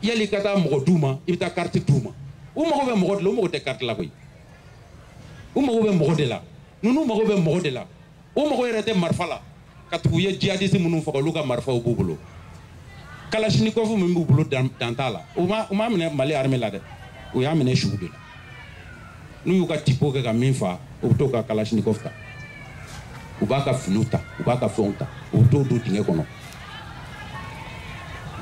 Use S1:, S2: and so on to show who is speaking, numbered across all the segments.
S1: yali ka taa mɔgɔ d'u ma i bɛ taa carte d'u ma u mago bɛ mɔgɔ de la u mago tɛ carte la koyi u mago bɛ mɔgɔ de la ninnu mago bɛ mɔgɔ de la u mago yɛrɛ tɛ marifa la ka tugu u ye djihadiste minnu faga olu ka marifaw b'u bolo kalashnikov min b'u bolo dan t'a la u m'a minɛ Mali armée la dɛ u y'a minɛ sugu de la n'u y'u ka tipo kɛ ka min fa u bɛ t'o ka kalashnikov ta u b'a ka finiw ta u b'a ka fɛnw ta u bɛ t'o don dingɛ kɔnɔ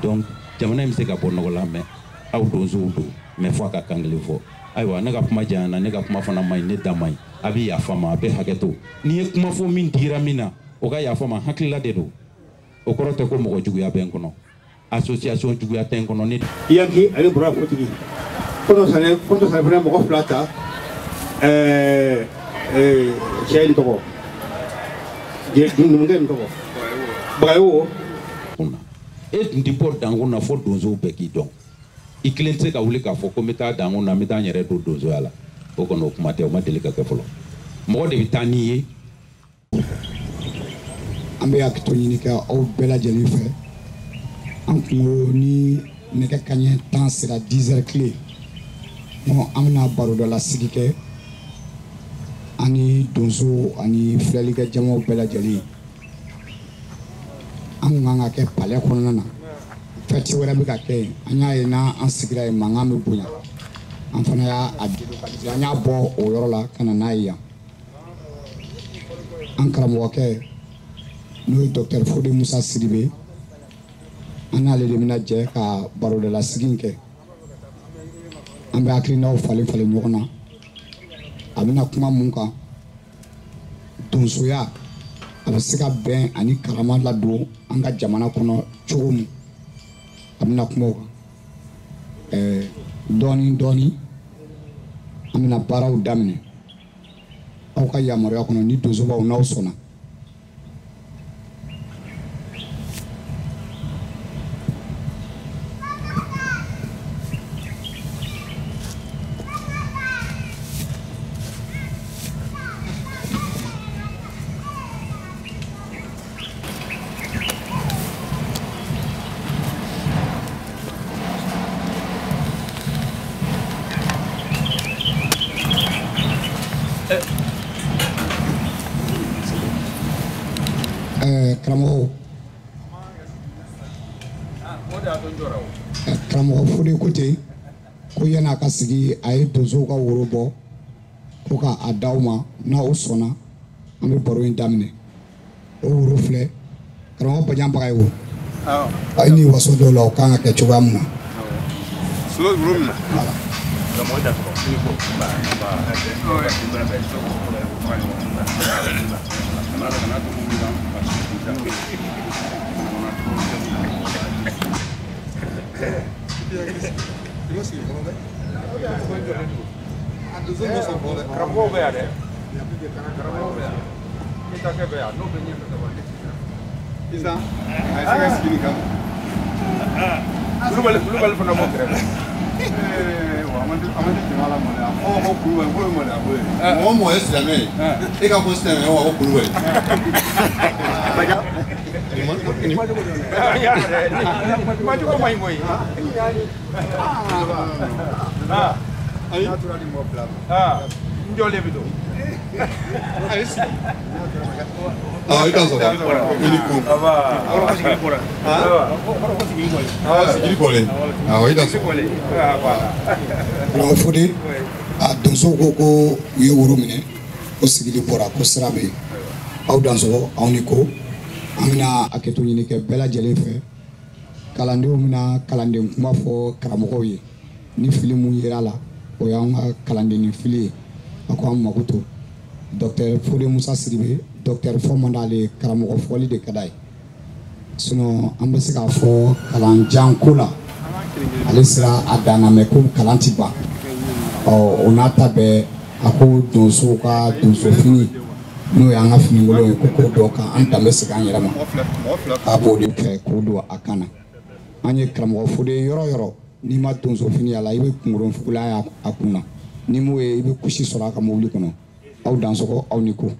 S1: donc jamana in bɛ se ka bɔ nɔgɔ la mais aw donsow don mais fo a ka kan kelen fɔ ayiwa ne ka kuma janya na ne ka kuma fana man ɲi ne da man ɲi a bɛ yafa ma a bɛ hakɛ to n'i ye kuma fɔ min digira min na o ka yafa ma hakilila de don o kɔrɔ tɛ ko mɔgɔ juguya bɛ n kɔnɔ association juguya tɛ n kɔnɔ ne
S2: yanki ale bɔra kotigi koto sane fana mɔgɔ fila ta cɛ in tɔgɔ numukɛ in tɔgɔ bagayogo
S1: e tun tɛ bɔ dankun na fo donsow bɛɛ k'i dɔn i kelen tɛ se ka wuli k'a fɔ ko n bɛ taa dankun na n bɛ taa n yɛrɛ don donsoya la o kɔni o kuma tɛ o ma deli ka kɛ fɔlɔ mɔgɔ de bɛ taa n'i ye
S3: an bɛ hakili ɲini kɛ aw bɛɛ lajɛlen fɛ an kungo ni nɛgɛ kaɲɛ 10 sera 10 heures tile an bɛna baro dɔ lasigi kɛ ani donso ani filɛlikɛ jamaw bɛɛ lajɛlen an kan ka kɛ palais kɔnɔna na fɛti wɛrɛ bɛ ka kɛ yen an y'a ye n'an sigira yen mankan bɛ bonya an fana y'a délocaliser an y'a bɔ o yɔrɔ la ka na n'a ye yan an karamɔgɔkɛ n'o ye docteur Fode Musa Sidibe an n'ale de bɛna jɛ ka barodalasigi in kɛ an bɛ hakilinaw falen falen ɲɔgɔn na a bɛna kuma mun kan donsoya a bɛ se ka bɛn ani karama ladon an ka jamana kɔnɔ cogo min a bɛna kuma o kan dɔɔni dɔɔni an bɛna baaraw daminɛ aw ka yamaruya kɔnɔ ni donsobaw n'aw sɔnna karamɔgɔ Fode ko ten ko yan'a ka sigi a ye donsow ka woro bɔ ko k'a d'aw ma n'aw sɔnna an bɛ baro in daminɛ o woro filɛ karamɔgɔ Bajan Bagayogo a ye ni waso dɔw la o kan ka kɛ cogoya min na Fode a donsow ko ko u ye woro minɛ ko sigili bɔra ko sira bɛ yen aw dansɔgɔ aw ni ko an bɛna hakɛto ɲini kɛ bɛɛ lajɛlen fɛ kalandenw bɛna kalanden kuma fɔ karamɔgɔw ye ni fili mun yera la o y'an ka kalandenni fili ye a ko an mako to docteur Fode Musa Sidibe docteur fɔ man d'ale karamɔgɔ fɔli de ka d'a ye sinon an bɛ se k'a fɔ kalan jan ko la ale sera a dan na mɛ ko kalan ti ban o n'a ta bɛɛ a ko donsow ka donsofini n'o y'an ka finikolon ye ko ko dɔ kan an dan bɛ segin an yɛrɛ ma a b'o de fɛ k'o don a kan na an ye karamɔgɔ Fode yɔrɔ yɔrɔ n'i ma donsofini y'a la i bɛ kunkolonfugulan y'a a kun na ni m'o ye i bɛ kusi sɔrɔ a ka mobili kɔnɔ aw dansɔgɔ aw ni ko.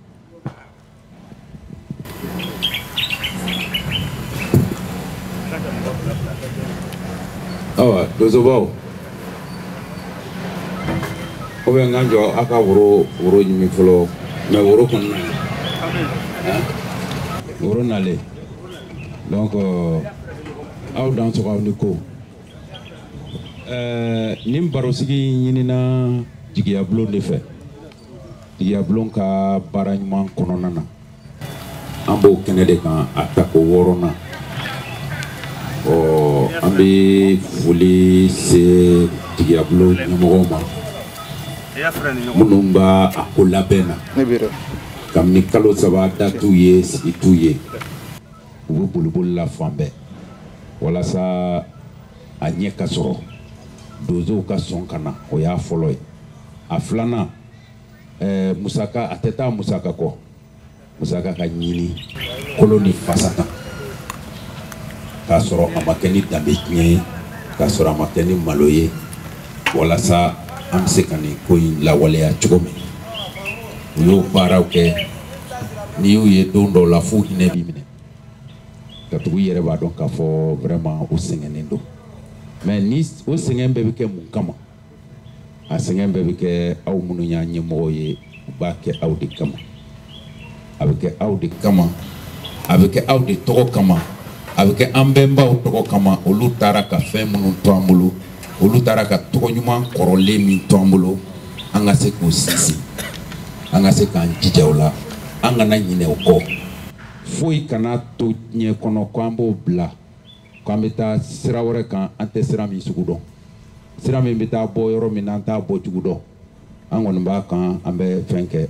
S1: awa dozobaw o bɛ ngan jɔ a ka woro ɲimi fɔlɔ mais woro kɔnɔna woro nale donc aw dan sɔgɔ aw ni ko nin barosigi ɲinina jigiya bulon de fɛ jigiya bulon ka baara ɲuman kɔnɔna na an b'o kɛnɛ de kan a ta ko 6nan an bɛ foli se jigiya bulon ɲɛmɔgɔw ma minnu b'a a ko labɛn na kabini kalo 3 da t'u ye sigi t'u ye u bɛ boliboli la fan bɛɛ walasa a ɲɛ ka sɔrɔ donsow ka sɔn ka na o y'a fɔlɔ ye a filanan musaka a tɛ taa musaka kɔ musaka ka ɲini kolo ni fasa kan k'a sɔrɔ a ma kɛ ni danbe tiɲɛ ye k'a sɔrɔ a ma kɛ ni malo ye walasa an bɛ se ka nin ko in lawaleya cogo min u y'o baaraw kɛ n'i y'u ye don dɔw la fo hinɛ b'i minɛ ka tugu i yɛrɛ b'a dɔn k'a fɔ vraiment o sɛgɛnnen don mais ni o sɛgɛn bɛɛ bɛ kɛ mun kama a sɛgɛn bɛɛ bɛ kɛ aw minnu y'a ɲɛmɔgɔ ye u b'a kɛ aw de kama a bɛ kɛ aw de kama a bɛ kɛ aw de tɔgɔ kama a bɛ kɛ an bɛnbaw tɔgɔ kama olu taara ka fɛn minnu to an bolo olu taara ka tɔgɔ ɲuman kɔrɔlen min to an bolo an ka se k'o sinsin an ka se k'an jija o la an kana ɲinɛ o kɔ foyi kana to diɲɛ kɔnɔ k'an b'o bila k'an bɛ taa sira wɛrɛ kan an tɛ sira min sugu dɔn sira min bɛ taa bɔ yɔrɔ min na an t'a bɔ cogo dɔn an kɔni b'a kan an bɛ fɛn kɛ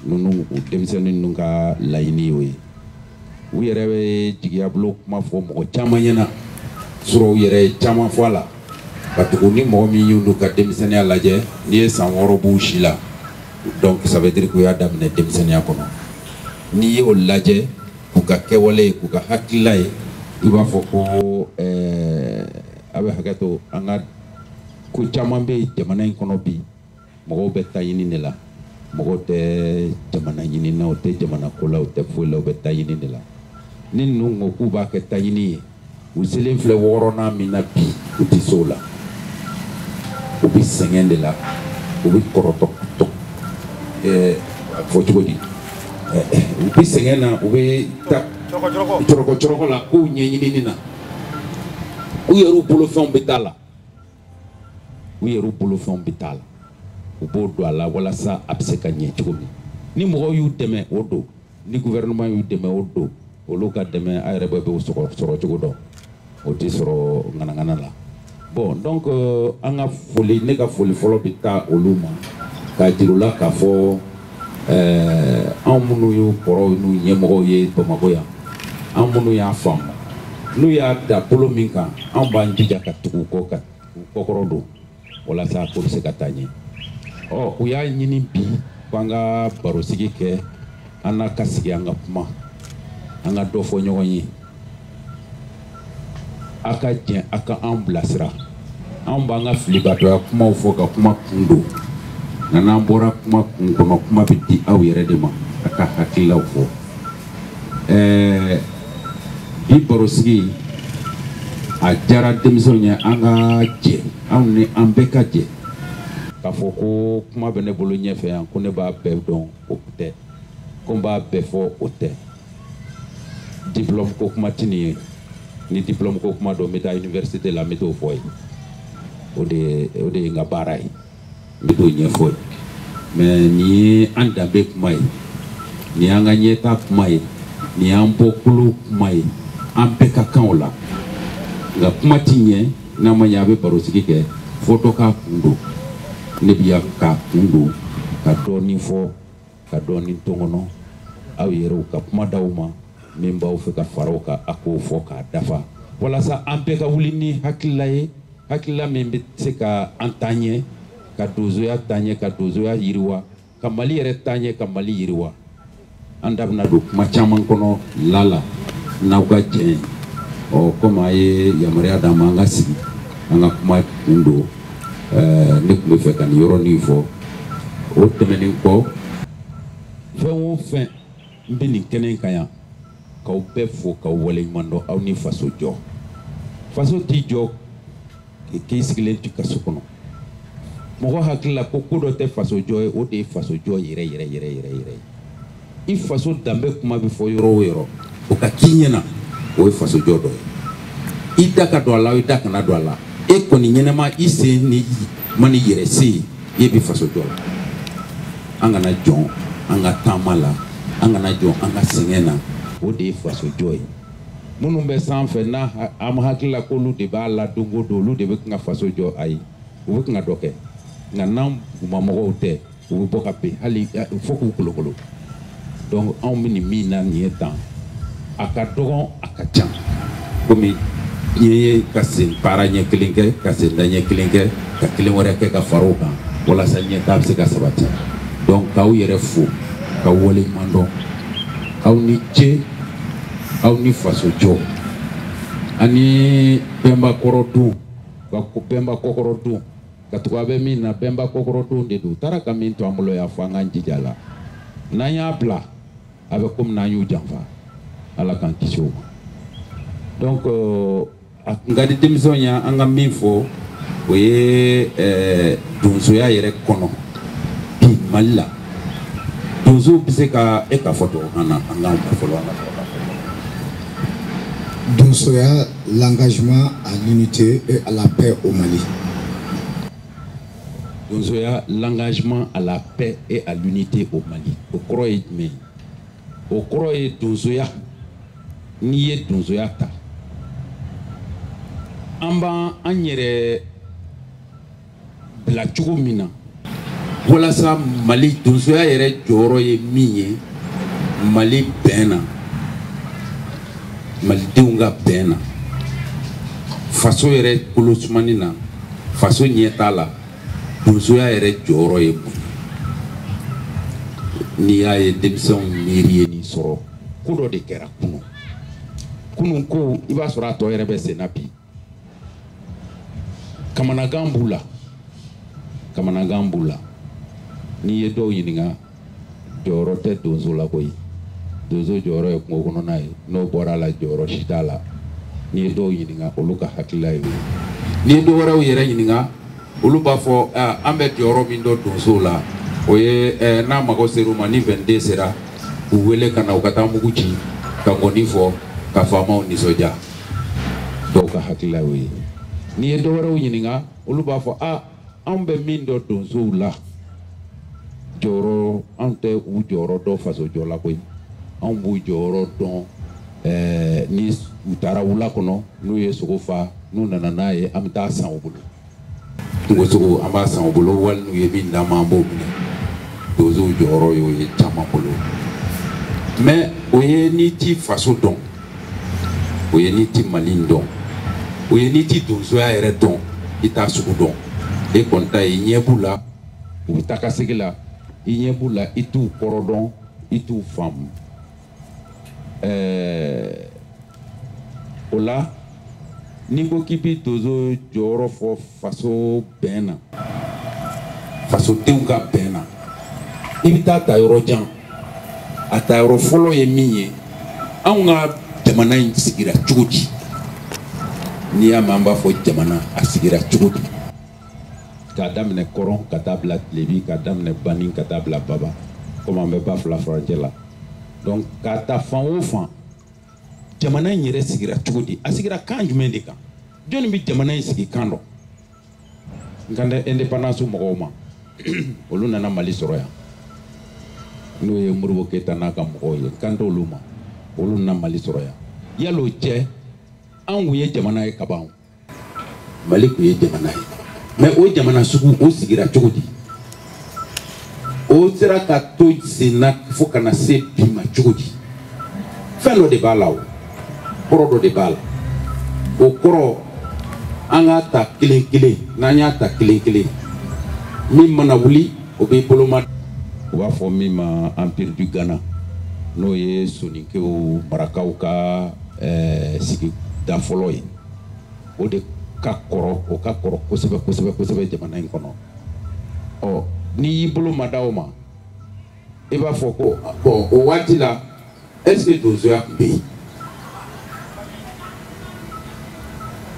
S1: ninnu denmisɛnnin ninnu ka laɲini y'o ye u yɛrɛ bɛ jigiya bulon kuma fɔ mɔgɔ caman ɲɛna sɔrɔ u yɛrɛ ye caman fɔ a la ka tugu ni mɔgɔ min y'olu ka denmisɛnniya lajɛ n'i ye san 6 b'u si la donc ça veut dire k'u y'a daminɛ denmisɛnniya kɔnɔ n'i y'o lajɛ k'u ka kɛwale ye k'u ka hakilila ye i b'a fɔ ko a bɛ hakɛ to an ka ko caman bɛ jamana in kɔnɔ bi mɔgɔw bɛ taa ɲini de la mɔgɔw tɛ jamana ɲini na u tɛ jamana ko la u tɛ foyi la u bɛ taa ɲini de la ni ninnu ko k'u b'a kɛ taa ɲini ye u selen filɛ 6nan min na bi u tɛ se o la u bɛ sɛgɛn de la u bɛ kɔrɔtɔ fɔ cogo di u bɛ sɛgɛn na u bɛ taa cɔrɔkɔ la k'u ɲɛɲinini na u yɛrɛw bolofɛnw bɛ taa la u yɛrɛw bolofɛnw bɛ taa la u b'o don a la walasa a bɛ se ka ɲɛ cogo min ni mɔgɔw y'u dɛmɛ o don ni gouvernement y'u dɛmɛ o don olu ka dɛmɛ a yɛrɛ bɛ o sɔrɔ cogo dɔn o tɛ sɔrɔ ŋanaŋana la bon donc an ka foli ne ka foli fɔlɔ bɛ taa olu ma k'a jira u la k'a fɔ anw minnu y'u kɔrɔw n'u ɲɛmɔgɔw ye Bamakɔ yan anw minnu y'a faamu n'u y'a da bolo min kan anw b'an jija ka tugu u kɔ ka u kɔkɔrɔ don walasa ko bɛ se ka taa ɲɛ u y'a ɲini bi k'an ka barosigi kɛ an n'a ka sigi an ka kuma an ka dɔ fɔ ɲɔgɔn ye a ka jɛn a ka an bilasira anw b'an ka filibatɔya kumaw fɔ ka kuma kun don nka n'an bɔra kuma kun kɔnɔ kuma bɛ di aw yɛrɛ de ma a ka hakililaw fɔ bi barosigi a diyara denmisɛnw ye an ka jɛ anw ni an bɛɛ ka jɛ k'a fɔ ko kuma bɛ ne bolo ɲɛfɛ yan ko ne b'a bɛɛ dɔn o tɛ ko n b'a bɛɛ fɔ o tɛ diplôme ko kuma tɛ nin ye ni diplôme ko kuma dɔn n bɛ taa université la n bɛ t'o fɔ ye o de ye n ka baara ye n bɛ t'o ɲɛfɔ ye mais nin ye an danbe kuma ye nin y'an ka ɲɛtaa kuma ye nin y'an bɔkolo kuma ye an bɛɛ ka kan o la nka kuma tɛ ɲɛ n'a ma ɲɛ a bɛ barosigi kɛ fo dɔ k'a kun don ne bɛ yan k'a kun don ka dɔɔnin fɔ ka dɔɔnin to kɔnɔ aw yɛrɛw ka kuma d'aw ma min b'aw fɛ ka fara o kan a k'o fɔ k'a dafa walasa an bɛɛ ka wuli ni hakilila ye hakilila min bɛ se ka an taaɲɛ ka donsoya taaɲɛ ka donsoya yiriwa ka Mali yɛrɛ taaɲɛ ka Mali yiriwa an da bɛna don kuma caman kɔnɔ la n'aw ka jɛn komi a ye yamaruya d'an ma an ka sigi an ka kuma kun don ne tun bɛ fɛ ka nin yɔrɔnin fɔ o tɛmɛnen kɔ fɛn o fɛn n bɛ nin kɛnɛ in kan yan k'aw bɛɛ fo k'aw waleɲuman dɔn aw ni faso jɔ faso t'i jɔ k'i sigilen to kaso kɔnɔ mɔgɔ hakili la ko ko dɔ tɛ faso jɔ ye o de ye faso jɔ yɛrɛ i faso danbe kuma bɛ fɔ yɔrɔ o yɔrɔ o ka k'i ɲɛna o ye faso jɔ dɔ ye i da ka don a la i da kana don a la e kɔni ɲɛnama i sen ni mani yɛrɛ se ye e bɛ faso jɔ la an kana jɔn an ka taama la an kana jɔn an ka sɛgɛn na o de ye faso jɔ ye minnu bɛ sanfɛ n'a an hakili la k'olu de b'a la don o don olu de bɛ kan ka faso jɔ ayi u bɛ kan ka dɔ kɛ nka n'an dugumamɔgɔw tɛ u bɛ bɔ ka bin hali fo k'u kolokolo donc anw bɛ nin min na nin ye tan a ka dɔgɔn a ka ca komi n ye ka sen baara ɲɛ kelen kɛ ka sen da ɲɛ kelen kɛ ka kelen wɛrɛ kɛ ka fara o kan walasa ɲɛtaa bɛ se ka sabati donc k'aw yɛrɛ fo ka waleɲuman dɔn aw ni ce aw ni faso jɔ ani bɛnba kɔrɔ don ka bɛnba kɔkɔrɔ don ka tugu a bɛ min na bɛnba kɔkɔrɔ don de don u taara ka min to an bolo y'a fɔ an k'an jija la n'an y'a bila a bɛ komi n'an y'u janfa ala k'an kisi o ma donc a kun ka di denmisɛnw ye an ka min fɔ o ye donsoya yɛrɛ kɔnɔ bi mali la donso bɛ se ka e ka fɔ tubabukan na an k'an ta fɔlɔ an ka fɔ.
S3: Donsoya, l'engagement à l'unité et à la paix au Mali.
S1: Donsoya, l'engagement à la paix et à l'unité au Mali. O kɔrɔ ye jumɛn ye? O kɔrɔ ye donsoya n'i ye donsoya ta an b'an yɛrɛ bila cogo min na walasa Mali donsoya yɛrɛ jɔyɔrɔ ye min ye Mali bɛn na malidenw ka bɛn na faso yɛrɛ kolosumani na faso ɲɛ t'a la donsoya yɛrɛ jɔyɔrɔ ye mun n'i y'a ye denmisɛnw miiri ye nin sɔrɔ ko dɔ de kɛra kunun ko i b'a sɔrɔ a tɔ yɛrɛ bɛ sen na bi kamanagan b'u la n'i ye dɔw ɲininka jɔyɔrɔ tɛ donso la koyi donso jɔyɔrɔ ye kungo kɔnɔna ye n'o bɔra a la jɔyɔrɔ si t'a la n'i ye dɔw ɲininka olu ka hakilila ye n'i ye dɔ wɛrɛw yɛrɛ ɲininka olu b'a fɔ an bɛ jɔyɔrɔ min dɔn donsow la o ye n'a mago sera u ma ni 22 sera u wele ka na u ka taa mugu ci ka ngɔni fɔ ka faamaw nisɔndiya dɔw ka hakilila y'o ye n'i ye dɔ wɛrɛw ɲininka olu b'a fɔ anw bɛ min dɔn donsow la jɔyɔrɔ anw tɛ u jɔyɔrɔ dɔn faso jɔ la koyi anw b'u jɔyɔrɔ dɔn ni u taara wula kɔnɔ n'u ye sogo fa n'u nana n'a ye an bɛ taa san u bolo kungosogo an b'a san u bolo wali n'u ye min d'an ma an b'o minɛ donsow jɔyɔrɔ y'o ye caman bolo mais o ye n'i ti faso dɔn o ye n'i ti Mali dɔn o ye n'i ti donsoya yɛrɛ dɔn i t'a sugu dɔn e kɔni ta ye i ɲɛ b'u la u bɛ taa ka segin la i ɲɛ b'u la i t'u kɔrɔ dɔn i t'u faamu o la n'i ko k'i bɛ donso jɔyɔrɔ fɔ faso bɛn na fasodenw ka bɛn na i bɛ taa ta yɔrɔ jan a ta yɔrɔ fɔlɔ ye min ye anw ka jamana in sigira cogo di n'i y'a mɛn an b'a fɔ jamana a sigira cogo di k'a daminɛ kɔrɔn ka taa bila Tilebi k'a daminɛ Bani ka taa bila Baba komi an bɛ ba fila furancɛ la donc k'a ta fan o fan jamana in yɛrɛ sigira cogo di a sigira kan jumɛn de kan jɔnni bɛ jamana in sigi kan dɔn n kan tɛ indépendance mɔgɔw ma olu nana Mali sɔrɔ yan n'o ye Modibo Keyita n'a ka mɔgɔw ye n kan tɛ olu ma olu nana Mali sɔrɔ yan yal'o cɛ anw kun ye jamana ye kaban Mali kun ye jamana ye mais o jamana sugu o sigira cogo di o sera ka to sen na fo kana se bi ma cogo di fɛn dɔ de b'a la o kɔrɔ dɔ de b'a la o kɔrɔ an k'a ta kelen kelen n'an y'a ta kelen kelen min mana wuli o bɛ boloma u b'a fɔ min ma empire du Ghana n'o ye Soninkew Marakaw ka sigida fɔlɔ ye o de ka kɔrɔ kosɛbɛ kosɛbɛ kosɛbɛ jamana in kɔnɔ ɔ n'i y'i bolo ma da o ma i b'a fɔ ko bon o waati la est-ce que donsoya tun bɛ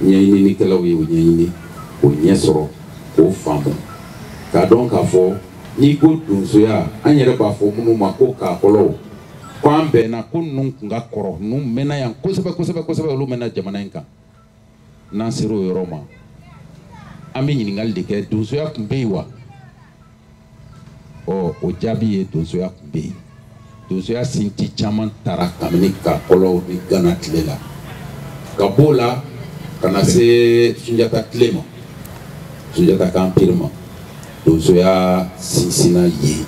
S1: yen ɲɛɲinikɛlaw ye o ɲɛɲini
S4: o ɲɛ sɔrɔ k'o faamu k'a dɔn k'a fɔ n'i ko donsoya an yɛrɛ b'a fɔ minnu ma ko kakɔlɔw ko an bɛnna ko ninnu kun ka kɔrɔ ninnu mɛnna yan kosɛbɛ kosɛbɛ kosɛbɛ olu mɛnna jamana in kan n'an sera o yɔrɔ ma an bɛ ɲininkali de kɛ donsoya tun bɛ yen wa o jaabi ye donsoya tun bɛ yen donsoya sinti caman taara kabini kakɔlɔw ni Gana tile la ka b'o la ka na se Sunjata tile ma Sunjata ka empire ma donsoya sinsinna yen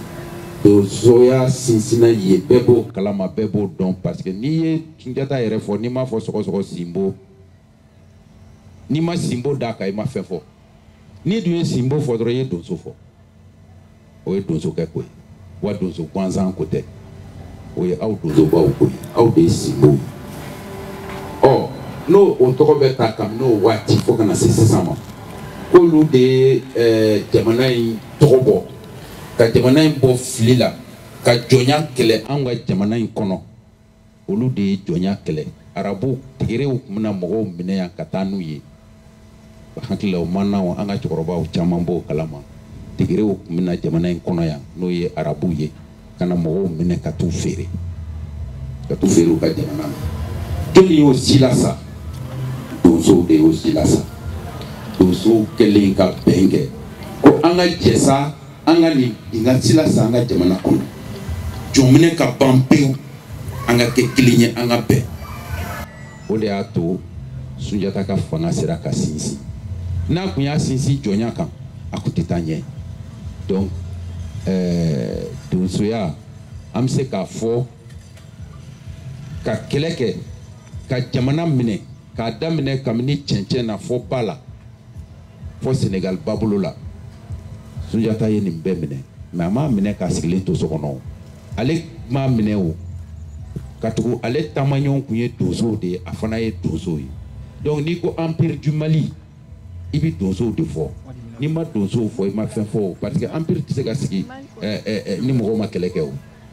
S4: donsoya sinsinna yen bɛɛ b'o kalama bɛɛ b'o dɔn parce que n'i ye Sunjata yɛrɛ fɔ n'i m'a fɔ sɔgɔsɔgɔ Sinbo n'i ma Sinbo d'a kan i ma fɛn fɔ n'i dun ye Sinbo fɔ dɔrɔn i ye donso fɔ o ye donsokɛ ko ye wa donso gansan ko tɛ o ye aw donsobaw ko ye aw de ye Sinbo ɔ n'o o tɔgɔ bɛ ta kabini o waati fo ka na se sisan ma k'olu de ye jamana in tɔgɔ bɔ ka jamana in bɔ fili la ka jɔnya kɛlɛ anw ka jamana in kɔnɔ olu de ye jɔnya kɛlɛ arabu tigirew tun bɛna mɔgɔw minɛ yan ka taa n'u ye hakili la o man na an ka cɛkɔrɔbaw caman b'o kalama tigirew tun bɛna jamana in kɔnɔ yan n'o ye arabuw ye ka na mɔgɔw minɛ ka t'u feere u ka jamana na jɔnni y'o si la sa donsow de y'o si la sa donsow kɛlen ka bɛn kɛ ko an ka jɛ sa an ka nin ka si la sa an ka jamana kɔnɔ jɔnminɛ ka ban pewu an ka kɛ kelen ye an ka bɛn o de y'a to Sunjata ka fanga sera ka sinsin n'a kun y'a sinsin jɔnya kan a kun tɛ taa ɲɛ donc donsoya an bɛ se k'a fɔ ka kɛlɛ kɛ ka jamana minɛ k'a daminɛ kabini cɛncɛn na fɔ ba la fɔ Senegal babolo la Sunjata ye nin bɛɛ minɛ mais a m'a minɛ k'a sigilen to so kɔnɔ ale m'a minɛ o ka tugu ale taamaɲɛw kun ye donsow de ye a fana ye donsow ye donc n'i ko empire du Mali i bɛ donsow de fɔ n'i ma donsow fɔ i ma fɛn fɔ o parce que empire tɛ se ka sigi ni mɔgɔw ma kɛlɛ kɛ o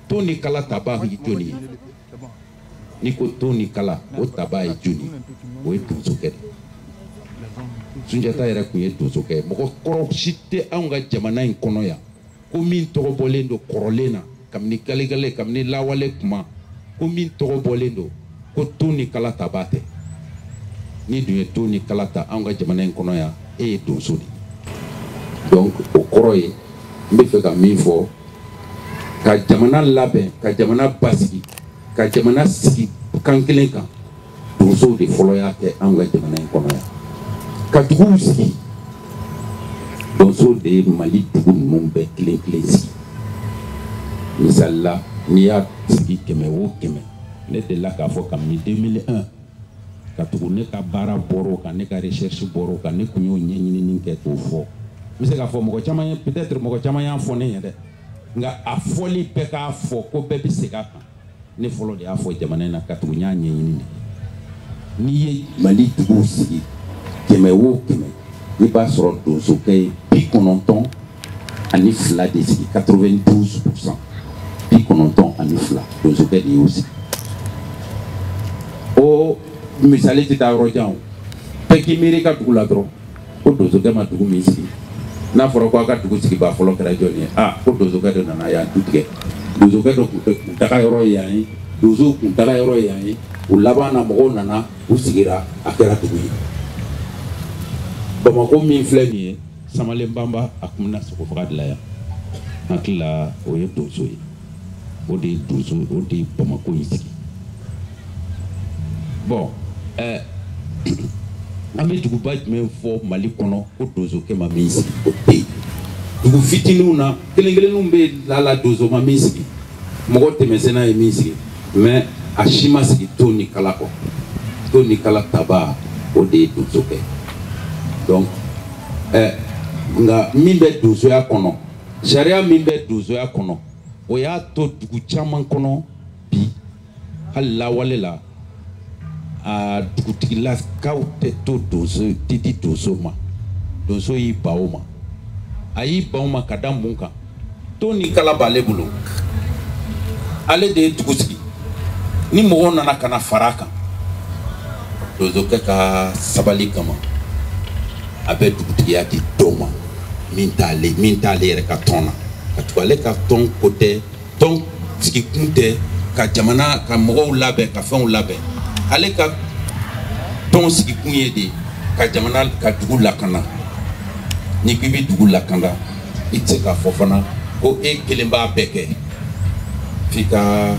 S4: ton ni kala taba ye jɔnni ye n'i ko ton ni kala o taba ye jɔnni o ye donsokɛ de Sunjata yɛrɛ kun ye donsokɛ mɔgɔ kɔrɔ si tɛ anw ka jamana in kɔnɔ yan ko min tɔgɔ bɔlen don kɔrɔlen na kabini galegale kabini lawale kuma ko min tɔgɔ bɔlen don ko ton ni kala taba tɛ ni dun ye ton ni kala ta anw ka jamana in kɔnɔ yan e ye donso de donc o kɔrɔ ye n bɛ fɛ ka min fɔ ka jamana labɛn ka jamana basigi ka jamana sigi kan kelen kan donsow de fɔlɔ y'a kɛ anw ka jamana in kɔnɔ yan ka duguw sigi donsow de ye Mali dugu ninnu bɛɛ kelen kelen sigi misali la n'i y'a sigi 100 o 100 ne delila k'a fɔ kabini 2001 ka tugu ne ka baara bɔra o kan ne ka recherche bɔra o kan ne kun y'o ɲɛɲinini kɛ k'o fɔ n bɛ se k'a fɔ mɔgɔ caman ye peut-être mɔgɔ caman y'a fɔ ne ye dɛ nka a fɔli bɛɛ k'a fɔ ko bɛɛ bɛ segin a kan ne fɔlɔ de y'a fɔ jamana in na ka tugu n y'a ɲɛɲini de n'i ye Mali duguw sigi 100 o 100 i b'a sɔrɔ donsokɛ ye 92 de sigi 92%. 92 donsokɛ de y'o sigi o misali tɛ taa yɔrɔ jan o bɛɛ k'i miiri ka dugu la dɔrɔn ko donsokɛ ma dugu min sigi n'a fɔra ko a ka dugu sigibaa fɔlɔ kɛra jɔnni ye ko donsokɛ dɔ nana yan du tigɛ donsokɛ dɔ kun taga yɔrɔ ye yan ye donsow kun taga yɔrɔ ye yan ye o laban na mɔgɔw nana u sigira a kɛra dugu ye Bamako min filɛ nin ye Samalenbamba a kun bɛna sogo faga de la yan hakili la o ye donso ye o de ye donso o de ye Bamako in sigi bon an bɛ duguba jumɛn fɔ Mali kɔnɔ ko donsokɛ ma min sigi o tɛ yen dugu fitininw na kelen kelenninw bɛ la donso ma min sigi mɔgɔ tɛmɛsenna ye min sigi mais a si ma sigi ton ni kala kɔ ton ni kala taba o de ye donsokɛ donc nka min bɛ donsoya kɔnɔ sariya min bɛ donsoya kɔnɔ o y'a to dugu caman kɔnɔ bi hali lawale la a dugutigilakaw tɛ to donso tɛ di donso ma donso y'i ban o ma a y'i ban o ma ka da mun kan ton ni kala b'ale bolo ale de ye dugu sigi ni mɔgɔw nana ka na fara a kan donsokɛ ka sabali kama a bɛ dugutigiya di dɔw ma min t'ale yɛrɛ ka tɔn na ka tugu ale ka tɔn ko tɛ tɔn sigikun tɛ ka jamana ka mɔgɔw labɛn ka fɛnw labɛn ale ka tɔn sigikun ye de ka jamana ka dugu lakana ni ko i bɛ dugu lakana i tɛ se k'a fɔ fana ko e kelen b'a bɛɛ kɛ f'i ka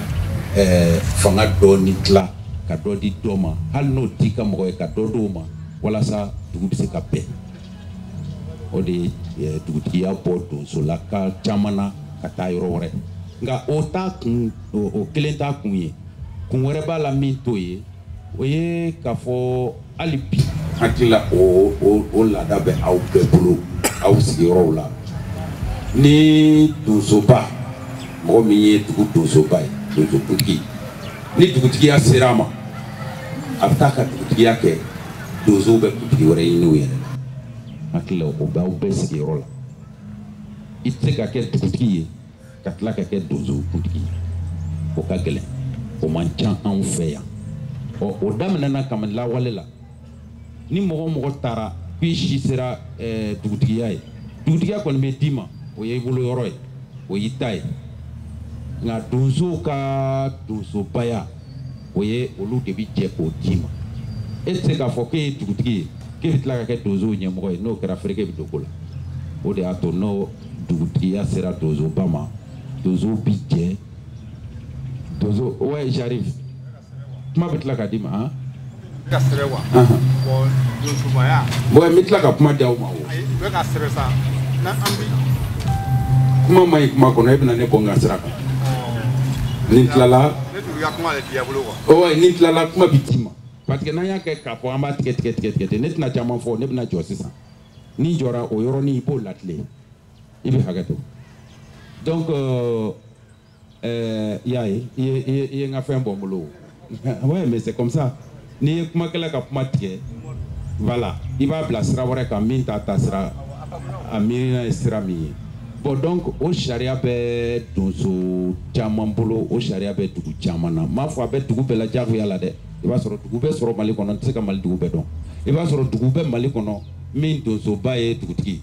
S4: fanga dɔɔni tila ka dɔ di dɔ ma hali n'o t'i ka mɔgɔ ye ka dɔ d'o ma walasa dugu bɛ se ka bɛn o de ye dugutigiya bɔ donsolaka caman na ka taa yɔrɔ wɛrɛ nka o t'a kun o kelen t'a kun ye kun wɛrɛ b'a la min t'o ye o ye k'a fɔ hali bi hakili la o laada bɛ aw bɛɛ bolo aw sigiyɔrɔw la ni donsoba mɔgɔ min ye dugu donsoba ye donsokuntigi ni dugutigiya sera a ma a bɛ taa ka dugutigiya kɛ donsow bɛ kuntigi wɛrɛ ɲini u yɛrɛ la hakili la o b'aw bɛɛ sigiyɔrɔ la i tɛ se ka kɛ dugutigi ye ka tila ka kɛ donsokuntigi ye o ka gɛlɛn o man ca anw fɛ yan o daminɛna kabini lawale la ni mɔgɔ o mɔgɔ taara k'i si sera dugutigiya ye dugutigiya kɔni bɛ d'i ma o ye i bolo yɔrɔ ye o y'i ta ye nka donsow ka donsobaya o ye olu de bɛ jɛ k'o d'i ma e tɛ se k'a fɔ k'e ye dugutigi ye k'e bɛ tila ka kɛ donsow ɲɛmɔgɔ ye n'o kɛra fereke bɛ don ko la o de y'a to n'o dugutigiya sera donsoba ma donsow bɛ jɛ donso ouais j'arrive kuma bɛ tila ka d'i ma han.
S2: ka sɛbɛ wa bon donsobaya
S4: bon n bɛ tila ka kuma di aw ma o.
S2: ayi u bɛ ka sɛbɛ sa na an bi
S4: kuma ma ɲi kuma kɔnɔ e bɛna ne bɔ n ka sira kan ni n tilala
S2: ne tun ka kuma de t'i bolo quoi
S4: ouais ni n tilala kuma bɛ d'i ma parce que n'an y'a kɛ k'a fɔ an b'a tigɛ ne tɛna caman fɔ ne bɛna jɔ sisan ni jɔra o yɔrɔnin i b'o latile i bɛ hakɛ to donc y'a ye i ye n ka fɛn bɔ n bolo ouais mais c'est comme ça n'i ye kumakɛla ka kuma tigɛ voilà i b'a bila sira wɛrɛ kan min t'a ta sira a miirina ye sira min ye bon donc o sariya bɛ donso caman bolo o sariya bɛ dugu caman na n m'a fɔ a bɛ dugu bɛɛ la diyagoya la dɛ i b'a sɔrɔ dugu bɛɛ sɔrɔ Mali kɔnɔ n tɛ se ka Mali dugu bɛɛ dɔn i b'a sɔrɔ dugu bɛɛ Mali kɔnɔ min donsoba ye dugutigi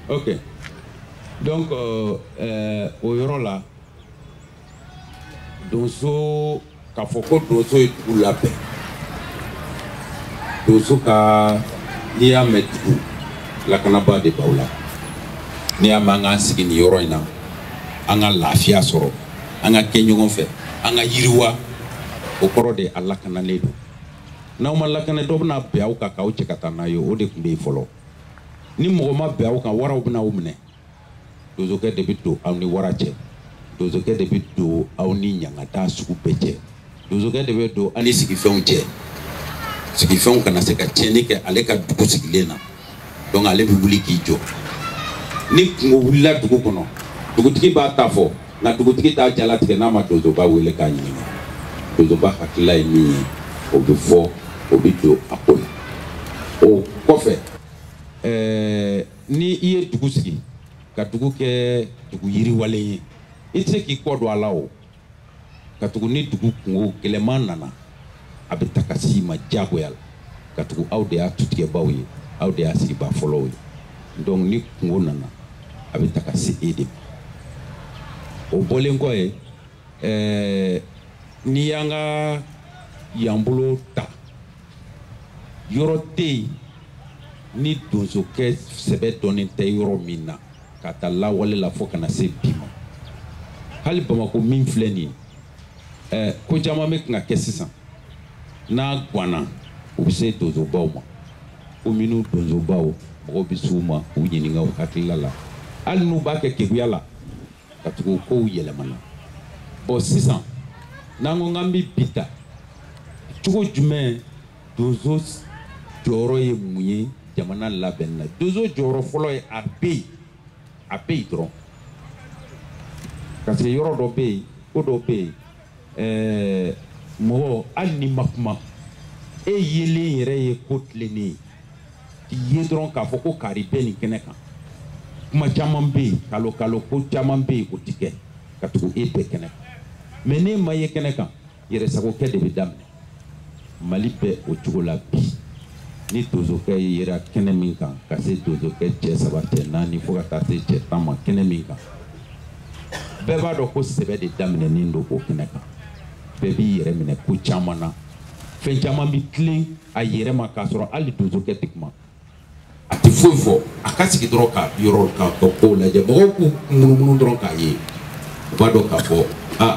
S4: Ok. Donc, au yɔrɔ la, donso k'a fɔ ko donso ye dugu labɛn donso ka n'i y'a mɛn dugu lakanaba de b'aw la n'i y'a mɛn an k'an sigi nin yɔrɔ in na an ka lafiya sɔrɔ an ka kɛ ɲɔgɔn fɛ an ka yiriwa o kɔrɔ de a lakanalen don n'aw ma lakana dɔ bɛna bɛn aw kan k'aw cɛ ka taa n'a ye o de tun bɛ yen fɔlɔ ni mɔgɔ ma bɛn aw kan waraw bɛna aw minɛ donsokɛ de bɛ don aw ni wara cɛ donsokɛ de bɛ don aw ni ɲangata sugu bɛɛ cɛ donsokɛ de bɛ don aw ni sigifɛnw cɛ sigifɛnw kana se ka tiɲɛni kɛ ale ka dugu sigilen na donc ale bɛ wuli k'i jɔ ni kungo wulila dugu kɔnɔ dugutigi b'a ta fɔ nka dugutigi t'a jalatigɛ n'a ma donsoba wele k'a ɲininka donsoba hakilila ye min ye o bɛ fɔ o bɛ don a ko la o kɔfɛ ni i ye dugu sigi ka dugu kɛ dugu yiriwalen ye i tɛ se k'i kɔ don a la o ka tugu ni dugu kungo gɛlɛman nana a bɛ ta ka s'i ma diyagoya la ka tugu aw de y'a tutigɛbaw ye aw de y'a sigibaa fɔlɔw ye donc ni kungo nana a bɛ ta ka se e de ma o bɔlen kɔ ye n'i y'an ka yan bolo ta yɔrɔ tɛ yen ni donsokɛ sɛbɛ dɔnnen tɛ yɔrɔ min na ka taa lawale la fo kana se bi ma hali Bamako min filɛ nin ye ko caman bɛ kan ka kɛ sisan n'a ganna u bɛ se donsobaw ma kominiw donsobaw mɔgɔw bɛ s'u ma u ɲininka u hakilila la hali n'u b'a kɛ keguya la ka tugu kow yɛlɛmana bon sisan n'an ko k'an bɛ bi ta cogo jumɛn donso jɔyɔrɔ ye mun ye jamana labɛnni na. Donso jɔyɔrɔ fɔlɔ ye a bɛ yen dɔrɔn parce que yɔrɔ dɔ bɛ yen ko dɔ bɛ yen mɔgɔ hali ni ma kuma e yelen yɛrɛ ye ko tilennen ye k'i ye dɔrɔn k'a fɔ ko kari bɛ nin kɛnɛ kan kuma caman bɛ yen kalo ko caman bɛ yen o ti kɛ ka tugu e bɛɛ kɛnɛ kan mais n'e ma ye kɛnɛ kan yɛrɛsagokɛ de bɛ daminɛ Mali bɛ o cogo la bi ni donsokɛ yera kɛnɛ min kan ka se donsokɛ cɛ 3 cɛ 4 fo ka taa se cɛ 10 ma kɛnɛ min kan bɛɛ b'a dɔn ko sɛbɛ de daminɛnen don o kɛnɛ kan bɛɛ b'i yɛrɛ minɛ ko caman na fɛn caman bi tilen a yɛrɛ ma k'a sɔrɔ hali donsokɛ tɛ kuma a tɛ foyi fɔ a ka sigi dɔrɔn ka yɔrɔ ka kow lajɛ mɔgɔw k'u munumunu dɔrɔn k'a ye u b'a dɔn k'a fɔ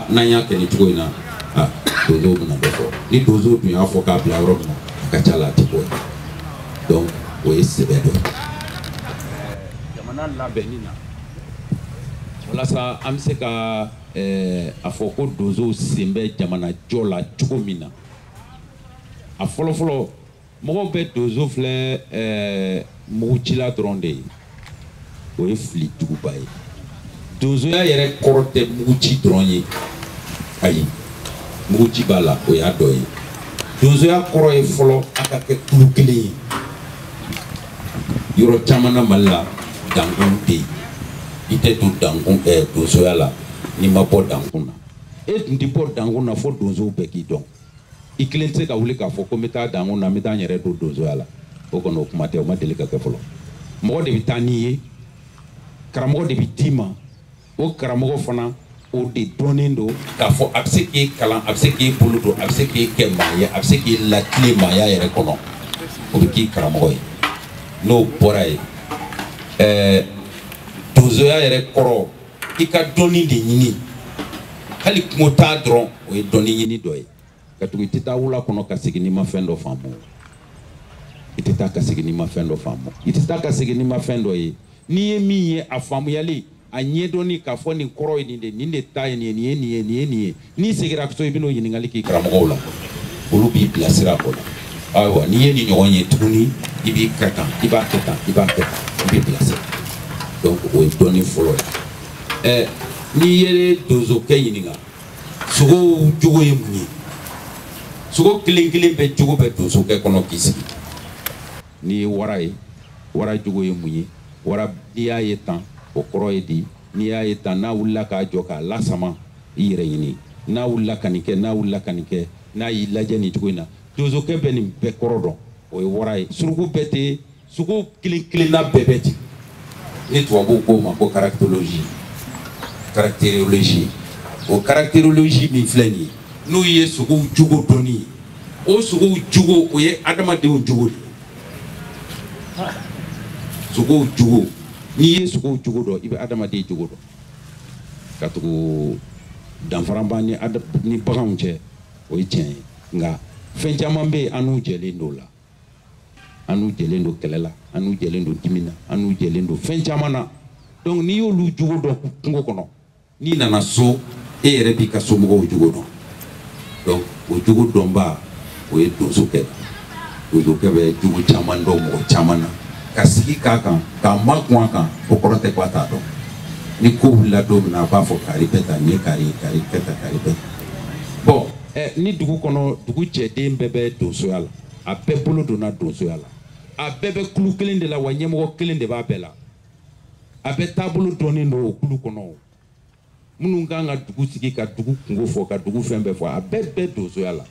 S4: n'an y'a kɛ nin cogo in na donso bɛna dɔ fɔ ni donso tun y'a fɔ k'a bila yɔrɔ min na a ka ca la a tɛ bɔ donc o ye sɛbɛ dɔ jamana labɛnni na walasa an bɛ se ka a fɔ ko donso sen bɛ jamana jɔ la cogo min na a fɔlɔfɔlɔ mɔgɔw bɛ donso filɛ mugutila dɔrɔn de ye o ye fili juguba ye donsoya yɛrɛ kɔrɔ tɛ muguci dɔrɔn ye ayi muguci b'a la o y'a dɔ ye donsoya kɔrɔ ye fɔlɔ a ka kɛ kulu kelen ye yɔrɔ caman na Mali la dankun tɛ yen i tɛ don dankun donsoya la n'i ma bɔ dankun na e tun tɛ bɔ dankun na fo donsow bɛɛ k'i dɔn i kelen tɛ se ka wuli k'a fɔ ko n bɛ taa dankun na n bɛ taa n yɛrɛ don donsoya la o kɔni o kuma tɛ o ma deli ka kɛ fɔlɔ mɔgɔ de bɛ taa n'i ye karamɔgɔ de bɛ d'i ma o karamɔgɔ fana o de dɔnnen don k'a fɔ a bɛ se k'e kalan a bɛ se k'e bolo don a bɛ se k'e kɛ maa ye a bɛ se k'e latile maaya yɛrɛ kɔnɔ o bɛ k'i karamɔgɔ ye n'o bɔra ye donsoya yɛrɛ kɔrɔ i ka dɔnni de ɲini hali kungo t'a dɔrɔn o ye dɔnni ɲini dɔ ye ka tugu i tɛ taa wula kɔnɔ ka segin n'i ma fɛn dɔ faamu i tɛ taa ka segin n'i ma fɛn dɔ faamu i tɛ taa ka segin n'i ma fɛn dɔ ye n'i ye min ye a faamuyali a ɲɛdɔnni k'a fɔ nin kɔrɔ ye nin de ta ye nin ye nin ye nin ye nin ye nin ye n'i seginna so i bɛn'o ɲininkali k'i karamɔgɔw la olu b'i bilasira o la ayiwa n'i ye nin ɲɔgɔn ye tuguni i b'i kɛ tan i b'a kɛ tan i b'a kɛ tan i b'i bilasira donc o ye dɔnni fɔlɔ ye n'i ye donsokɛ ɲininka sogow jogo ye mun ye sogo kelen kelen bɛɛ jogo bɛ donsokɛ kɔnɔ k'i sigi n'i ye wara ye wara jogo ye mun ye wara n'i y'a ye tan o kɔrɔ ye di n'i y'a ye tan n'a wulila k'a jɔ k'a lasama i yɛrɛ ɲini n'a wulila ka nin kɛ n'a wulila ka nin kɛ n'a y'i lajɛ nin cogo in na donsokɛ bɛ nin bɛɛ kɔrɔ dɔn o ye wara ye suruku bɛɛ tɛ sogo kelen kelenna bɛɛ bɛ ten ni tubabuw k'o ma ko caractérologie o caractérologie min filɛ nin ye n'o ye sogow jogo dɔnni ye o sogow jogo o ye adamadenw jogo de ye sogow jogo n'i ye sogow jogo dɔn i bɛ adamaden jogo dɔn ka tugu danfara b'a ni baganw cɛ o ye tiɲɛ ye nka fɛn caman bɛ yen an n'u jɛlen don o la an n'u jɛlen don kɛlɛ la an n'u jɛlen don dimi na an n'u jɛlen don fɛn caman na donc n'i y'olu jogo dɔn kungo kɔnɔ n'i nana so e yɛrɛ b'i ka somɔgɔw jogo dɔn donc o jogo dɔnba o ye donsokɛ donsokɛ bɛ jogo caman dɔn mɔgɔ caman na ka sigi k'a kan k'a makun a kan o kɔrɔ tɛ ko a t'a dɔn ni ko wulila don min na a b'a fɔ kari bɛ tan nin ye kari kari bɛ tan kari bɛ tan bon ni dugu kɔnɔ dugu cɛden bɛɛ bɛ donsoya la a bɛɛ bolo donna donsoya la a bɛɛ bɛ kulu kelen de la wa ɲɛmɔgɔ kelen de b'a bɛɛ la a bɛɛ taabolo dɔnnen don o kulu kɔnɔ minnu kan ka dugu sigi ka dugu kungo fɔ ka dugu fɛn bɛɛ fɔ a bɛɛ bɛ donsoya la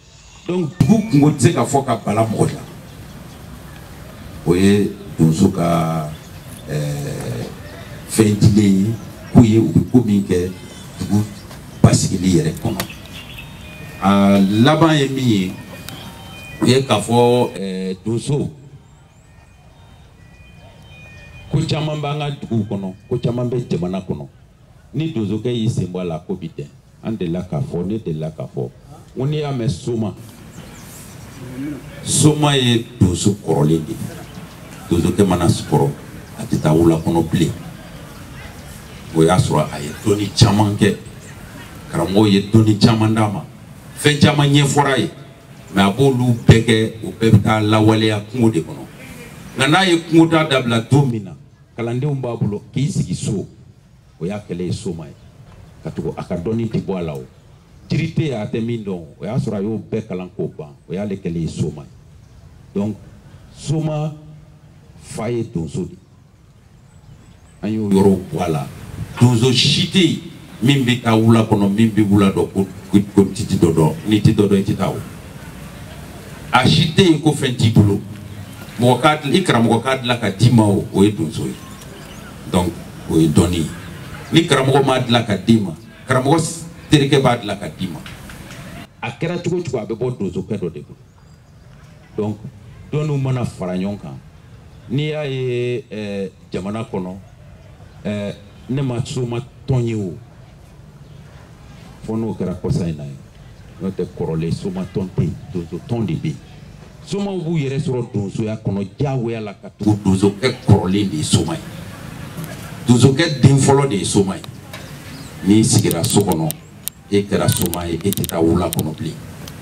S4: donc dugu kungo tɛ se ka fɔ ka bala mɔgɔ la o ye donso ka fɛn dilen ye k'u ye u bɛ ko min kɛ dugu basigili yɛrɛ kɔnɔ a laban ye min ye o ye k'a fɔ donso ko caman b'an ka duguw kɔnɔ ko caman bɛ jamana kɔnɔ ni donsokɛ y'i sen bɔ a la ko bi dɛn an delila k'a fɔ ne delila k'a fɔ ko n'i y'a mɛn soma ye donso kɔrɔlen de ye donsokɛ mana kɔrɔ a tɛ taa wula kɔnɔ bilen o y'a sɔrɔ a ye dɔnni caman kɛ karamɔgɔw ye dɔnni caman d'a ma fɛn caman ɲɛfɔra ye mais a b'olu bɛɛ kɛ o bɛɛ bɛ taa lawaleya kungo de kɔnɔ nka n'a ye kungo ta dabila don min na kalandenw b'a bolo k'i sigi so o y'a kɛlɛ ye soma ye ka tugu a ka dɔnni tɛ bɔ a la o jiri tɛ yen a tɛ min dɔn o y'a sɔrɔ a y'o bɛɛ kalan k'o ban o y'ale kɛlɛ ye soma ye donc soma fa ye donso de an y'o yɔrɔ bɔ a la donso si tɛ yen min bɛ taa wula kɔnɔ min bɛ wula dɔn ko titi dɔ dɔn n'i tɛ dɔ dɔn i tɛ taa o a si tɛ yen ko fɛn t'i bolo mɔgɔ k'a i karamɔgɔ k'a dilan ka d'i ma o ye donso ye donc o ye dɔnni ye ni karamɔgɔ m'a dilan ka d'i ma karamɔgɔ terikɛ b'a dilan ka d'i ma a kɛra cogo cogo a bɛ bɔ donsokɛ dɔ de bolo donc dɔnniw mana fara ɲɔgɔn kan n'i y'a ye jamana kɔnɔ ne ma soma tɔn ye o fo n'o kɛra kɔsa in na ye n'o tɛ kɔrɔlen soma tɔn tɛ yen donso tɔn de bɛ yen somaw b'u yɛrɛ sɔrɔ donsoya kɔnɔ diyagoya la ka tugu donsokɛ kɔrɔlen de ye soma ye donsokɛ den fɔlɔ de ye soma ye n'i sigira so kɔnɔ e kɛra soma ye e tɛ taa wula kɔnɔ bilen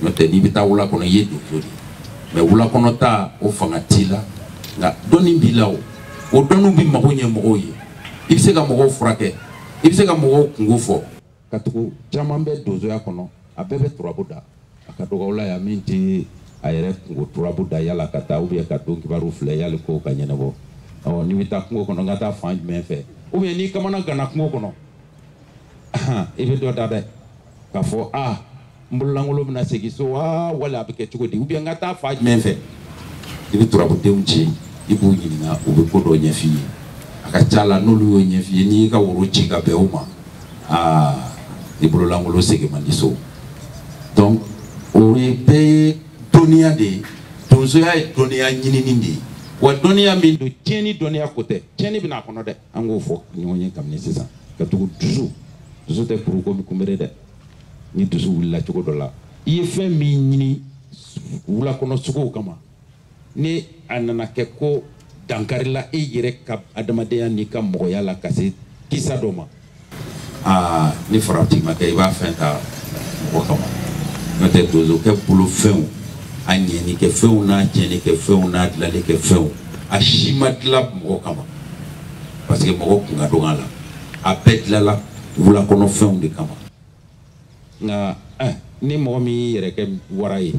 S4: n'o tɛ n'i bɛ taa wula kɔnɔ i ye donso de ye mais wula kɔnɔ ta o fanga t'i la nka dɔnni b'i la o dɔnniw bɛ mago ɲɛ mɔgɔw ye i bɛ se ka mɔgɔw furakɛ i bɛ se ka mɔgɔw kungo fɔ ka tugu caman bɛ donsoya kɔnɔ a bɛɛ bɛ turabu da a ka dɔgɔ la yan min tɛ a yɛrɛ kungo turabu da yala ka taa ubiyɛn ka don kibaru filɛ yali ko ka ɲɛnabɔ n'i bɛ taa kungo kɔnɔ n ka taa fan jumɛn fɛ ubiyɛn n'i kamana ganna kungo kɔnɔ i bɛ dɔ da dɛ k'a fɔ n bololankolon bɛna segin so wala a bɛ kɛ cogo di ubiyɛn n ka taa fan jumɛn fɛ i bɛ turabudenw ci i b'u ɲininka u bɛ ko dɔ ɲɛf'i ye a ka ca la n'olu y'o ɲɛf'i ye n'i y'i ka woro ci ka bɛn o ma i bololankolon segin man di so donc o ye bɛɛ ye dɔnniya de ye donsoya ye dɔnniya ɲinini de ye wa dɔnniya min don tiɲɛni dɔnniya ko tɛ tiɲɛni bɛna a kɔnɔ dɛ an k'o fɔ ɲɔgɔn ye kabini sisan ka tugu dusu tɛ kuru ko kunbere dɛ ni dusu wulila cogo dɔ la i ye fɛn min ɲini wulakɔnɔ sogow kama ni a nana kɛ ko dankarila e yɛrɛ ka adamadenya n'i ka mɔgɔya la ka se kisa dɔ ma ni farati ma kɛ i b'a fɛn ta mɔgɔ kama n'o tɛ donsokɛ bolo fɛnw a ɲɛni kɛ fɛnw n'a tiɲɛni kɛ fɛnw n'a dilanni kɛ fɛnw a si ma dilan mɔgɔ kama parce que mɔgɔ kun ka dɔgɔ a la a bɛɛ dilanla wulakɔnɔ fɛnw de kama nka ni mɔgɔ min y'i yɛrɛ kɛ wara ye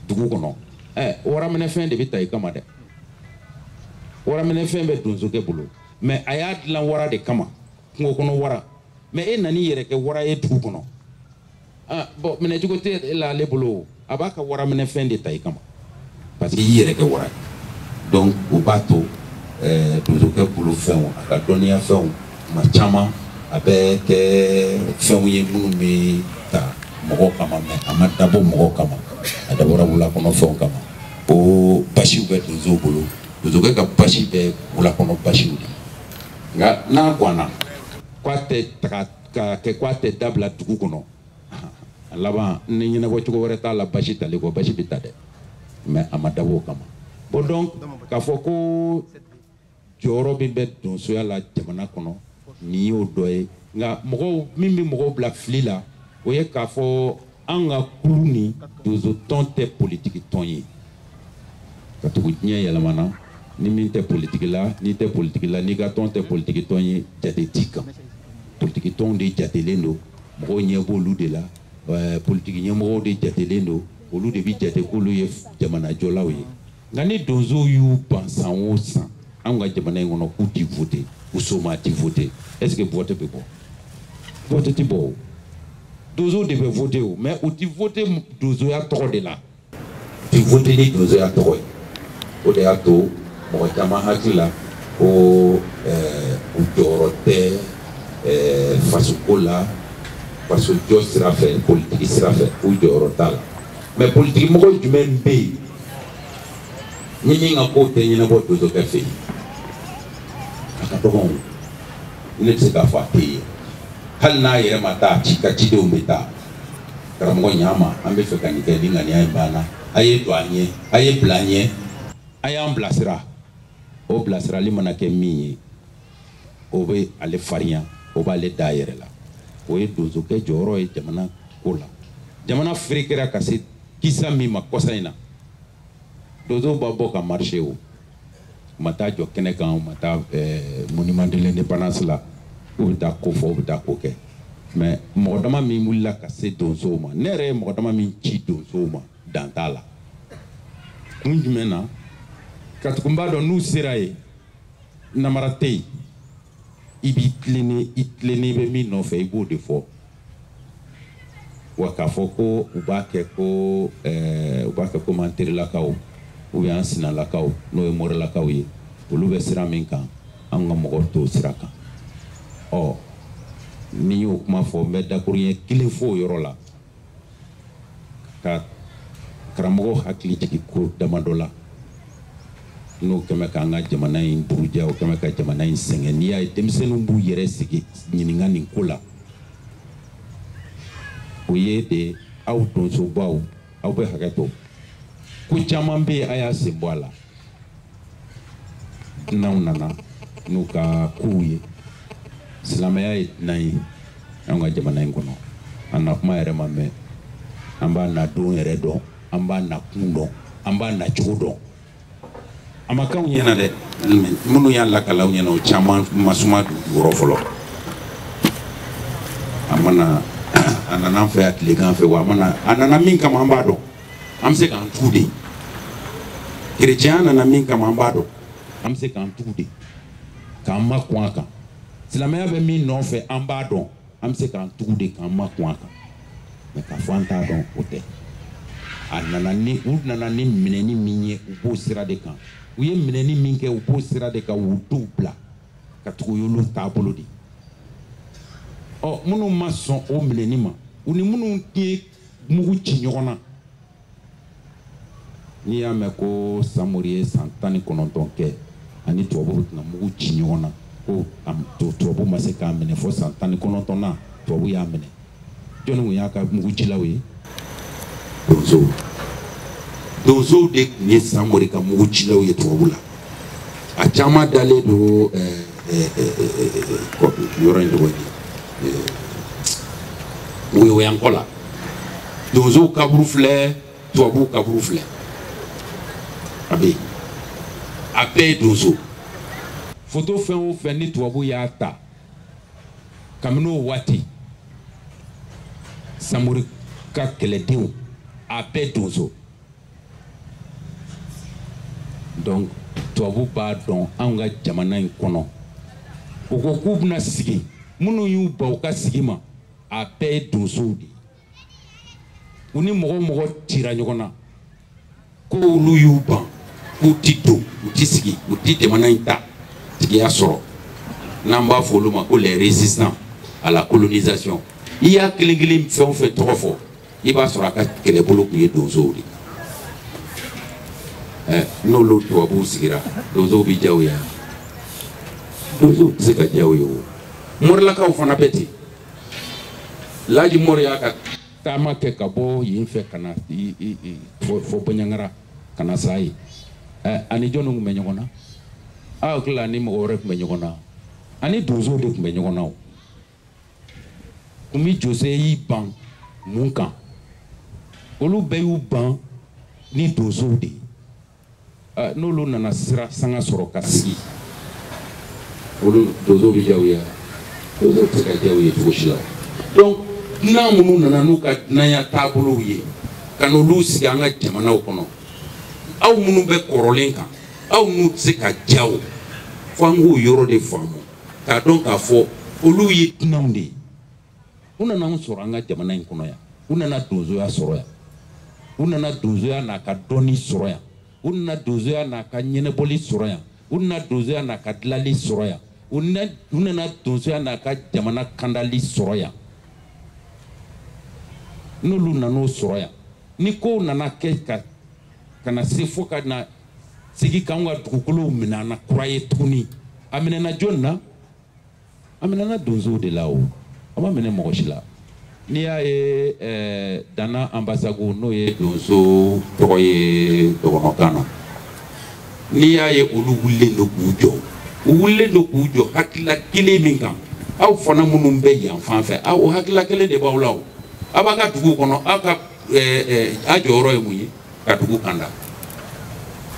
S4: dugu kɔnɔ waraminɛfɛn de bɛ ta i kama dɛ waraminɛfɛn bɛ donsokɛ bolo mais a y'a dilan wara de kama kungo kɔnɔ wara mais e nan'i yɛrɛ kɛ wara ye dugu kɔnɔ bon minɛcogo tɛ la ale bolo a b'a ka waraminɛfɛn de ta i kama parce que i yɛrɛ kɛ wara ye donc o b'a to donsokɛ bolo fɛnw a ka dɔnniya fɛnw tuma caman a bɛ kɛ fɛnw ye minnu bɛ ta mɔgɔw kama mais a ma dabɔ mɔgɔw kama a dabɔra wulakɔnɔ fɛnw kama o basiw bɛ donsow bolo donsokɛ ka basi bɛ wulakɔnɔ basiw de nka n'a ganna k'a tɛ taga ka kɛ k'a tɛ dabila dugu kɔnɔ a laban ni ɲɛnabɔ cogo wɛrɛ t'a la basi talen kɔ basi bɛ ta dɛ mais a ma dabɔ o kama bon donc k'a fɔ ko jɔyɔrɔ min bɛ donsoya la jamana kɔnɔ nin y'o dɔ ye nka mɔgɔw min bɛ mɔgɔw bila fili la o ye k'a fɔ an ka kulu ni donso tɔn tɛ politiki tɔn ye ka tugu diɲɛ yɛlɛmana ni min tɛ politiki la n'i tɛ politiki la n'i ka tɔn tɛ politiki tɔn ye jate t'i kan politiki tɔnw de jatelen don mɔgɔw ɲɛ b'olu de la politiki ɲɛmɔgɔw de jatelen don olu de bɛ jate k'olu ye jamanajɔlaw ye nka ni donsow y'u ban san o san an ka jamana in kɔnɔ k'u ti vote u soma ti vote est ce que vote bɛ bɔ vote ti bɔ o donsow de bɛ vote o mais u ti vote donsoya tɔgɔ de la u ti vote ni donsoya tɔgɔ ye o de y'a to mɔgɔ caman hakili la ko u jɔyɔrɔ tɛ fasoko la fasojɔ sira fɛ politiki sira fɛ u jɔyɔrɔ t'a la mais politiki mɔgɔ jumɛn bɛ yen ni min ka kow tɛ ɲɛnabɔ donsokɛ fɛ yen a ka dɔgɔn ne tɛ se k'a fɔ a tɛ yen hali n'a yɛrɛ ma taa ci ka cidenw bɛ taa karamɔgɔ ɲ'an an bɛ fɛ ka nin kɛ ni ŋaniya in banna a ye don an ɲɛ a ye bila an ɲɛ a y'an bilasira o bilasirali mana kɛ min ye o bɛ ale farinya o b'ale da yɛrɛ la o ye donsokɛ jɔyɔrɔ ye jamana ko la jamana feere kɛra ka se kisa min ma kɔsa in na donsow b'a bɔ ka marché o u ma taa jɔ kɛnɛ kan u ma taa monument de l'indépendance la u bɛ taa ko fɔ u bɛ taa ko kɛ mais mɔgɔ dama min wulila ka se donsow ma ne yɛrɛ ye mɔgɔ dama min ci donsow ma dan t'a la kun jumɛn na katugu b'a dɔn n'u sera yen namara tɛ yen i b'i tilenni bɛ min nɔfɛ i b'o de fɔ wa k'a fɔ ko u b'a kɛ ko an terilakaw ou bien an sinalakaw n'o ye morelakaw ye olu bɛ sira min kan an ka mɔgɔw t'o sira kan ɔ ni y'o kuma fɔ n bɛ dakuruɲɛ kelen fɔ o yɔrɔ la ka karamɔgɔw hakili jigin ko damadɔ la n'o kɛmɛ k'an ka jamana in buruja o kɛmɛ ka jamana in sɛgɛn n'i y'a ye denmisɛnninw b'u yɛrɛ sigi ɲininka nin ko la o ye de aw donsobaw aw bɛ hakɛ to ko caman bɛ yen a y'a sen bɔ a la n'aw nana n'u ka kow ye silamɛya ye diinɛ ye an ka jamana in kɔnɔ a na kuma yɛrɛ ma mɛn an b'a na don yɛrɛ dɔn an b'a na kun dɔn an b'a na cogo dɔn a ma k'anw ɲɛna dɛ minnu y'a lakalaw ɲɛna o caman ma suma yɔrɔ fɔlɔ a nana an fɛ yan tilegan fɛ wa a nana min kama an b'a dɔn an bɛ se k'an tugu de kerecɛnya nana min kama an b'a dɔn an bɛ se k'an tugu de k'an ma kun a kan silamɛya bɛ min nɔfɛ an b'a dɔn an bɛ se k'an tugu de k'an ma kun a kan mais k'a fɔ an t'a dɔn o tɛ u nana ni minɛni min ye u b'o sira de kan u ye minɛni min kɛ u b'o sira de kan u denw bila ka tugu y'olu taabolo de ɔ minnu ma sɔn o minɛni ma u ni minnu ye mugu ci ɲɔgɔn na n'i y'a mɛn ko Samori ye san 19 kɛ ani tubabuw tɛna mugu ci ɲɔgɔn na ko tubabuw ma se k'a minɛ fo san 19 na tubabuw y'a minɛ jɔnni kun y'a ka mugu cilaw ye donsow de tun ye Samori ka mugu cilaw ye tubabuw la a caman dalen don yɔrɔ in tɔgɔ ye woyoyankɔ la donsow kaburu filɛ tubabuw kaburu filɛ a bɛ yen a bɛɛ ye donso foto fɛn o fɛn ni tubabuw y'a ta kabini o waati Samori ka kɛlɛdenw a bɛɛ donso donc tubabuw b'a dɔn anw ka jamana in kɔnɔ u ko k'u bɛna sigi minnu y'u ban u ka sigi ma a bɛɛ ye donsow de u ni mɔgɔ o mɔgɔ cira ɲɔgɔn na ko olu y'u ban k'u ti don u ti sigi u ti jamana in ta tigiya sɔrɔ n'an b'a fɔ olu ma ko les résistants à la colonisation i y'a kelen kelen fɛn o fɛn tɔgɔ fɔ i b'a sɔrɔ a ka kɛlɛbolo tun ye donsow de n'olu tubabuw sigira donsow bi diya u ye donsow tɛ se ka diya u ye o morilakaw fana bɛ ten Laji Mori y'a ka taama kɛ ka bɔ yen fɛ ka na fɔ Baɲangara ka na s'a ye ani jɔnni tun bɛ ɲɔgɔn na aw hakili ni mɔgɔ wɛrɛ tun bɛ ɲɔgɔn na ani donsow de tun bɛ ɲɔgɔn na o Kumi Jose y'i ban mun kan olu bɛɛ y'u ban ni donsow de n'olu nana sira sanga sɔrɔ ka sigi olu donsow bɛ diya u ye donsow tɛ se ka diya u ye cogo si la donc n'a minnu nana n'u ka dunanya taabolow ye ka n'olu sigi an ka jamanaw kɔnɔ aw minnu bɛ kɔrɔlen kan aw n'u tɛ se ka diya o fo an k'o yɔrɔ de faamu k'a dɔn k'a fɔ olu ye dunanw de ye u nana anw sɔrɔ an ka jamana in kɔnɔ yan u nana donsoya sɔrɔ yan u nana donsoya n'a ka dɔnni sɔrɔ yan u nana donsoya n'a ka ɲɛnɛbɔli sɔrɔ yan u nana donsoya n'a ka dilali sɔrɔ yan u nana donsoya n'a ka jamana kandali sɔrɔ yan n'olu nan'o sɔrɔ yan ni kow nana kɛ ka na se fo ka na sigi k'anw ka dugukolow minɛ an na kura ye tuguni a minɛna jɔnni na a minɛna donsow de la o a ma minɛ mɔgɔ si la n'i y'a ye Dana Ambasago n'o ye donso tɔgɔ ye dɔgɔnɔkan na n'i y'a ye olu wulilen don k'u jɔ u wulilen don k'u jɔ hakilila kelen min kan aw fana minnu bɛ yan fan fɛ o hakilila kelen de b'aw la o a b'a ka dugu kɔnɔ aw ka
S1: a jɔyɔrɔ ye mun ye ka dugu kanda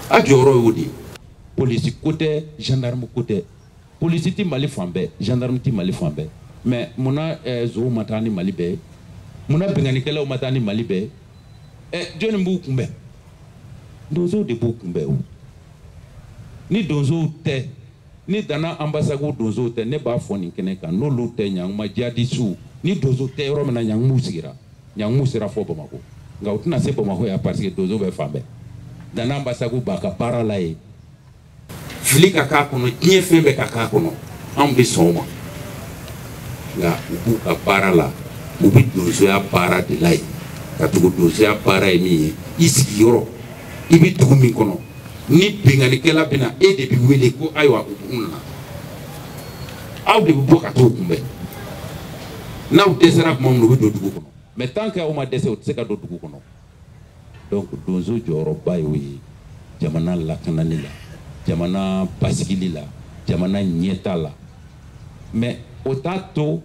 S1: a jɔyɔrɔ ye o de ye. Polisi ko tɛ gendarme ko tɛ polisi ti Mali fan bɛɛ gendarme ti Mali fan bɛɛ mais munna zow ma taa ni Mali bɛɛ ye munna bingannikɛlaw ma taa ni Mali bɛɛ ye jɔnni b'u kunbɛn donsow de b'u kunbɛn o ni donsow tɛ ni dana ambassade donsow tɛ ne b'a fɔ nin kɛnɛ kan n'olu tɛ ɲanguma jihadistes ni donso tɛ yɔrɔ min na ɲangumu sera fɔ Bamako nka u tɛna se Bamako yan parce que donso bɛ fan bɛɛ dana ambassade b'a ka baara la ye fili ka k'a kɔnɔ diɲɛ fɛn bɛɛ ka k'a kɔnɔ anw bɛ sɔn o ma nka u b'u ka baara la u bɛ donsoya baara de la yen ka tugu donsoya baara ye min ye i sigiyɔrɔ i bɛ dugu min kɔnɔ ni bingannikɛla bɛ na e de bɛ wele ko ayiwa u nana aw de bɛ bɔ ka t'o kunbɛn n'aw dɛsɛra tuma min na u bɛ don dugu kɔnɔ mais tant que aw ma dɛsɛ u tɛ se ka don dugu kɔnɔ donc donso jɔyɔrɔba y'o ye jamana lakanali la jamana basigili la jamana ɲɛta la mais o t'a to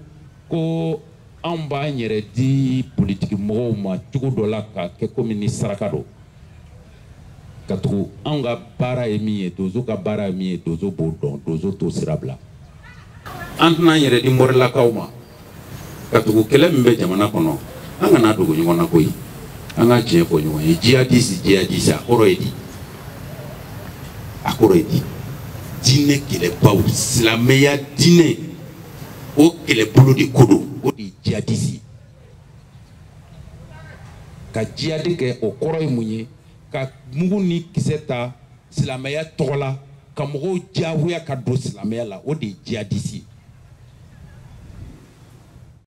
S1: ko anw b'an yɛrɛ di politiki mɔgɔw ma cogo dɔ la ka kɛ komi ni saraka don ka tugu anw ka baara ye min ye donso ka baara ye min ye donso b'o dɔn donso t'o sira bila an tɛna an yɛrɛ di mɔrilakaw ma ka tugu kɛlɛ min bɛ jamana kɔnɔ an kana dogo ɲɔgɔn na koyi an ka tiɲɛ fɔ ɲɔgɔn ye jihadisi a kɔrɔ ye di a kɔrɔ ye di diinɛ kɛlɛbaw silamɛya diinɛ o kɛlɛbolo de ko don o de ye jihadisi ka jihadi kɛ o kɔrɔ ye mun ye ka mugu ni kisɛ ta silamɛya tɔgɔ la ka mɔgɔw diyagoya ka don silamɛya la o de ye jihadisi